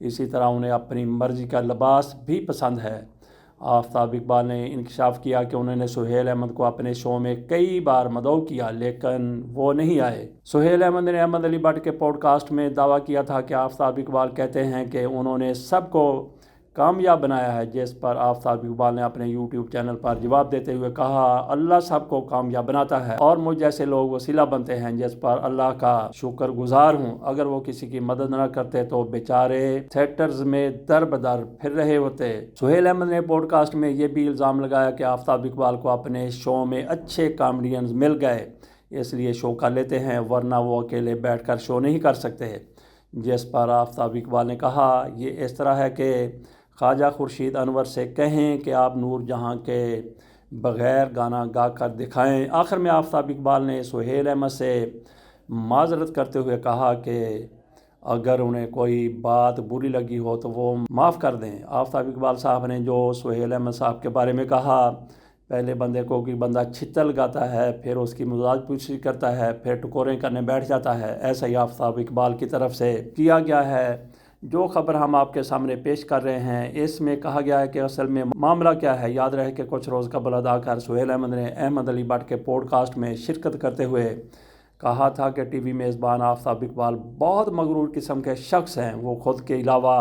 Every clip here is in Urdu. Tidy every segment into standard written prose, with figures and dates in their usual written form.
اسی طرح انہیں اپنی مرضی کا لباس بھی پسند ہے۔ آفتاب اقبال نے انکشاف کیا کہ انہوں نے سہیل احمد کو اپنے شو میں کئی بار مدعو کیا لیکن وہ نہیں آئے۔ سہیل احمد نے احمد علی بٹ کے پوڈ کاسٹ میں دعویٰ کیا تھا کہ آفتاب اقبال کہتے ہیں کہ انہوں نے سب کو کامیاب بنایا ہے، جس پر آفتاب اقبال نے اپنے یوٹیوب چینل پر جواب دیتے ہوئے کہا، اللہ سب کو کامیاب بناتا ہے اور مجھ جیسے لوگ وسیلہ بنتے ہیں، جس پر اللہ کا شکر گزار ہوں۔ اگر وہ کسی کی مدد نہ کرتے تو بیچارے تھیٹرز میں در بدر پھر رہے ہوتے۔ سہیل احمد نے پوڈ کاسٹ میں یہ بھی الزام لگایا کہ آفتاب اقبال کو اپنے شو میں اچھے کامیڈینز مل گئے، اس لیے شو کر لیتے ہیں، ورنہ وہ اکیلے بیٹھ کر شو نہیں کر سکتے۔ جس پر آفتاب اقبال نے کہا، یہ اس طرح ہے کہ خواجہ خورشید انور سے کہیں کہ آپ نور جہاں کے بغیر گانا گا کر دکھائیں۔ آخر میں آفتاب اقبال نے سہیل احمد سے معذرت کرتے ہوئے کہا کہ اگر انہیں کوئی بات بری لگی ہو تو وہ معاف کر دیں۔ آفتاب اقبال صاحب نے جو سہیل احمد صاحب کے بارے میں کہا، پہلے بندے کو کوئی بندہ چھتر لگاتا ہے، پھر اس کی مزاج پوچھی کرتا ہے، پھر ٹکوریں کرنے بیٹھ جاتا ہے، ایسا ہی آفتاب اقبال کی طرف سے کیا گیا ہے۔ جو خبر ہم آپ کے سامنے پیش کر رہے ہیں، اس میں کہا گیا ہے کہ اصل میں معاملہ کیا ہے۔ یاد رہے کہ کچھ روز قبل اداکار سہیل احمد نے احمد علی بٹ کے پوڈ کاسٹ میں شرکت کرتے ہوئے کہا تھا کہ ٹی وی میزبان آفتاب اقبال بہت مغرور قسم کے شخص ہیں، وہ خود کے علاوہ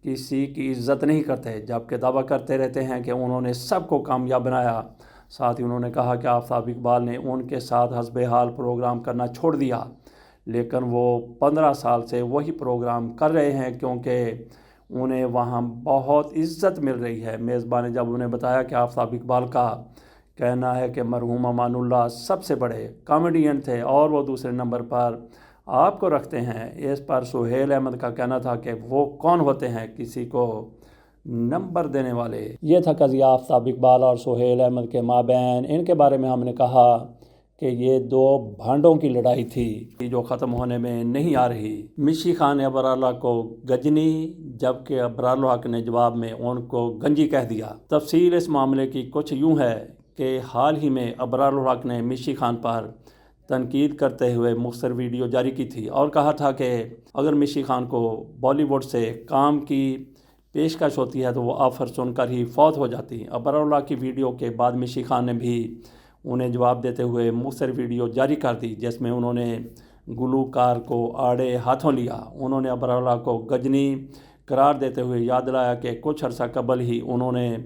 کسی کی عزت نہیں کرتے، جبکہ دعویٰ کرتے رہتے ہیں کہ انہوں نے سب کو کامیاب بنایا۔ ساتھ ہی انہوں نے کہا کہ آفتاب اقبال نے ان کے ساتھ حسب حال پروگرام کرنا چھوڑ دیا، لیکن وہ 15 سال سے وہی پروگرام کر رہے ہیں کیونکہ انہیں وہاں بہت عزت مل رہی ہے۔ میزبان نے جب انہیں بتایا کہ آفتاب اقبال کا کہنا ہے کہ مرحوم امان اللہ سب سے بڑے کامیڈین تھے اور وہ دوسرے نمبر پر آپ کو رکھتے ہیں، اس پر سہیل احمد کا کہنا تھا کہ وہ کون ہوتے ہیں کسی کو نمبر دینے والے۔ یہ تھا قضیہ آفتاب اقبال اور سہیل احمد کے مابین۔ ان کے بارے میں ہم نے کہا کہ یہ دو بھانڈوں کی لڑائی تھی جو ختم ہونے میں نہیں آ رہی۔ مشی خان نے ابرار الحق کو گجنی، جبکہ ابرار الحق نے جواب میں ان کو گنجی کہہ دیا۔ تفصیل اس معاملے کی کچھ یوں ہے کہ حال ہی میں ابرار الحق نے مشی خان پر تنقید کرتے ہوئے مختصر ویڈیو جاری کی تھی اور کہا تھا کہ اگر مشی خان کو بالی ووڈ سے کام کی پیشکش ہوتی ہے تو وہ آفر سن کر ہی فوت ہو جاتی۔ ابرار الحق کی ویڈیو کے بعد مشی خان نے بھی انہیں جواب دیتے ہوئے مختصر ویڈیو جاری کر دی، جس میں انہوں نے گلوکار کو آڑے ہاتھوں لیا۔ انہوں نے ابرار الحق کو گجنی قرار دیتے ہوئے یاد دلایا کہ کچھ عرصہ قبل ہی انہوں نے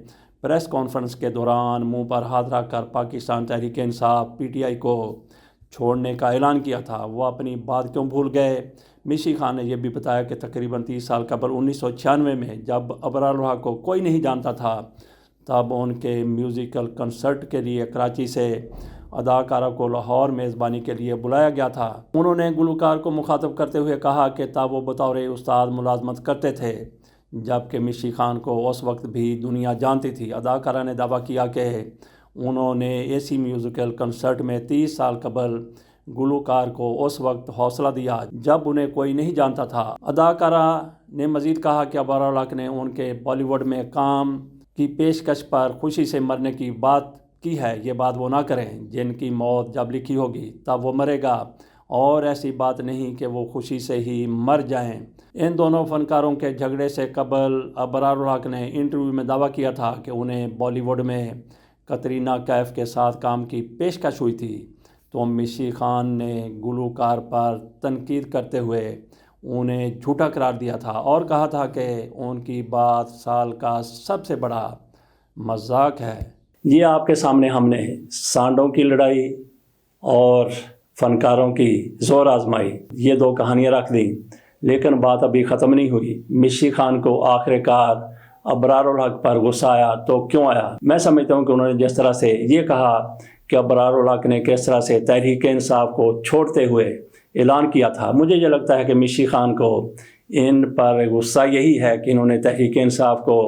پریس کانفرنس کے دوران منہ پر ہاتھ رکھ کر پاکستان تحریک انصاف PTI کو چھوڑنے کا اعلان کیا تھا۔ وہ اپنی بات کیوں بھول گئے؟ مشی خان نے یہ بھی بتایا کہ تقریباً 30 سال قبل 1996 میں جب ابرار الحق کو کوئی نہیں جانتا تھا، تب ان کے میوزیکل کنسرٹ کے لیے کراچی سے اداکارہ کو لاہور میزبانی کے لیے بلایا گیا تھا۔ انہوں نے گلوکار کو مخاطب کرتے ہوئے کہا کہ تب وہ بطور استاد ملازمت کرتے تھے، جبکہ مشی خان کو اس وقت بھی دنیا جانتی تھی۔ اداکارہ نے دعویٰ کیا کہ انہوں نے اسی میوزیکل کنسرٹ میں 30 سال قبل گلوکار کو اس وقت حوصلہ دیا جب انہیں کوئی نہیں جانتا تھا۔ اداکارہ نے مزید کہا کہ ابرار الحق نے ان کے بالی ووڈ میں کام کی پیشکش پر خوشی سے مرنے کی بات کی ہے۔ یہ بات وہ نہ کریں، جن کی موت جب لکھی ہوگی تب وہ مرے گا، اور ایسی بات نہیں کہ وہ خوشی سے ہی مر جائیں۔ ان دونوں فنکاروں کے جھگڑے سے قبل ابرار الحق نے انٹرویو میں دعویٰ کیا تھا کہ انہیں بالی ووڈ میں کترینہ کیف کے ساتھ کام کی پیشکش ہوئی تھی، تو مشی خان نے گلوکار پر تنقید کرتے ہوئے انہیں جھوٹا قرار دیا تھا اور کہا تھا کہ ان کی بات سال کا سب سے بڑا مذاق ہے۔ یہ آپ کے سامنے ہم نے سانڈوں کی لڑائی اور فنکاروں کی زور آزمائی، یہ دو کہانیاں رکھ دیں، لیکن بات ابھی ختم نہیں ہوئی۔ مشی خان کو آخر کار ابرار الحق پر غصہ آیا تو کیوں آیا؟ میں سمجھتا ہوں کہ انہوں نے جس طرح سے یہ کہا کہ ابرار الحق نے کس طرح سے تحریک انصاف کو چھوڑتے ہوئے اعلان کیا تھا، مجھے یہ لگتا ہے کہ مشی خان کو ان پر غصہ یہی ہے کہ انہوں نے تحریک انصاف کو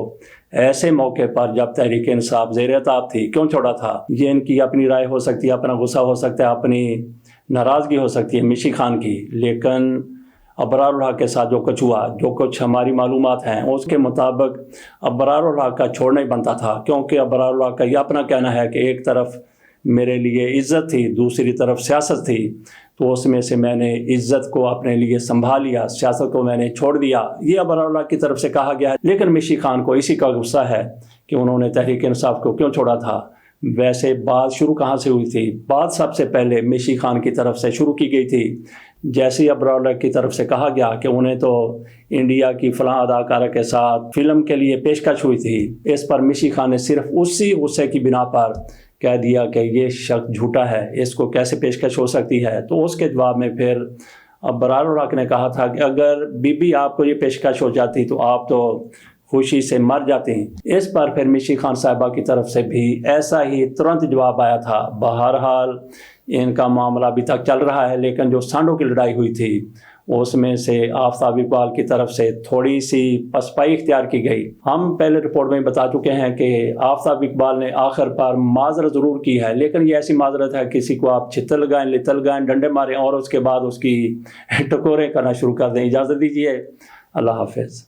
ایسے موقع پر جب تحریک انصاف زیر عطاب تھی کیوں چھوڑا تھا۔ یہ ان کی اپنی رائے ہو سکتی ہے، اپنا غصہ ہو سکتا ہے، اپنی ناراضگی ہو سکتی ہے مشی خان کی، لیکن ابرار الحق کے ساتھ جو کچھ ہوا، جو کچھ ہماری معلومات ہیں اس کے مطابق ابرار الحق کا چھوڑنا ہی بنتا تھا، کیونکہ ابرار الحق کا یہ اپنا کہنا ہے کہ ایک طرف میرے لیے عزت تھی، دوسری طرف سیاست تھی، تو اس میں سے میں نے عزت کو اپنے لیے سنبھال لیا، سیاست کو میں نے چھوڑ دیا، یہ ابرار اللہ کی طرف سے کہا گیا ہے۔ لیکن مشی خان کو اسی کا غصہ ہے کہ انہوں نے تحریک انصاف کو کیوں چھوڑا تھا۔ ویسے بات شروع کہاں سے ہوئی تھی؟ بات سب سے پہلے مشی خان کی طرف سے شروع کی گئی تھی۔ جیسے ہی ابرار اللہ کی طرف سے کہا گیا کہ انہیں تو انڈیا کی فلاں اداکارہ کے ساتھ فلم کے لیے پیشکش ہوئی تھی، اس پر مشی خان نے صرف اسی غصے کی بنا پر کہہ دیا کہ یہ شخص جھوٹا ہے، اس کو کیسے پیشکش ہو سکتی ہے۔ تو اس کے جواب میں پھر ابرار الحق نے کہا تھا کہ اگر بی بی آپ کو یہ پیشکش ہو جاتی تو آپ تو خوشی سے مر جاتے ہیں۔ اس پر پھر مشی خان صاحبہ کی طرف سے بھی ایسا ہی ترنت جواب آیا تھا۔ بہرحال ان کا معاملہ ابھی تک چل رہا ہے، لیکن جو سانڈوں کی لڑائی ہوئی تھی اس میں سے آفتاب اقبال کی طرف سے تھوڑی سی پسپائی اختیار کی گئی۔ ہم پہلے رپورٹ میں بتا چکے ہیں کہ آفتاب اقبال نے آخر پر معذرت ضرور کی ہے، لیکن یہ ایسی معذرت ہے کسی کو آپ چھتر لگائیں، لتر لگائیں، ڈنڈے ماریں اور اس کے بعد اس کی ٹکورے کرنا شروع کر دیں۔ اجازت دیجیے، اللہ حافظ۔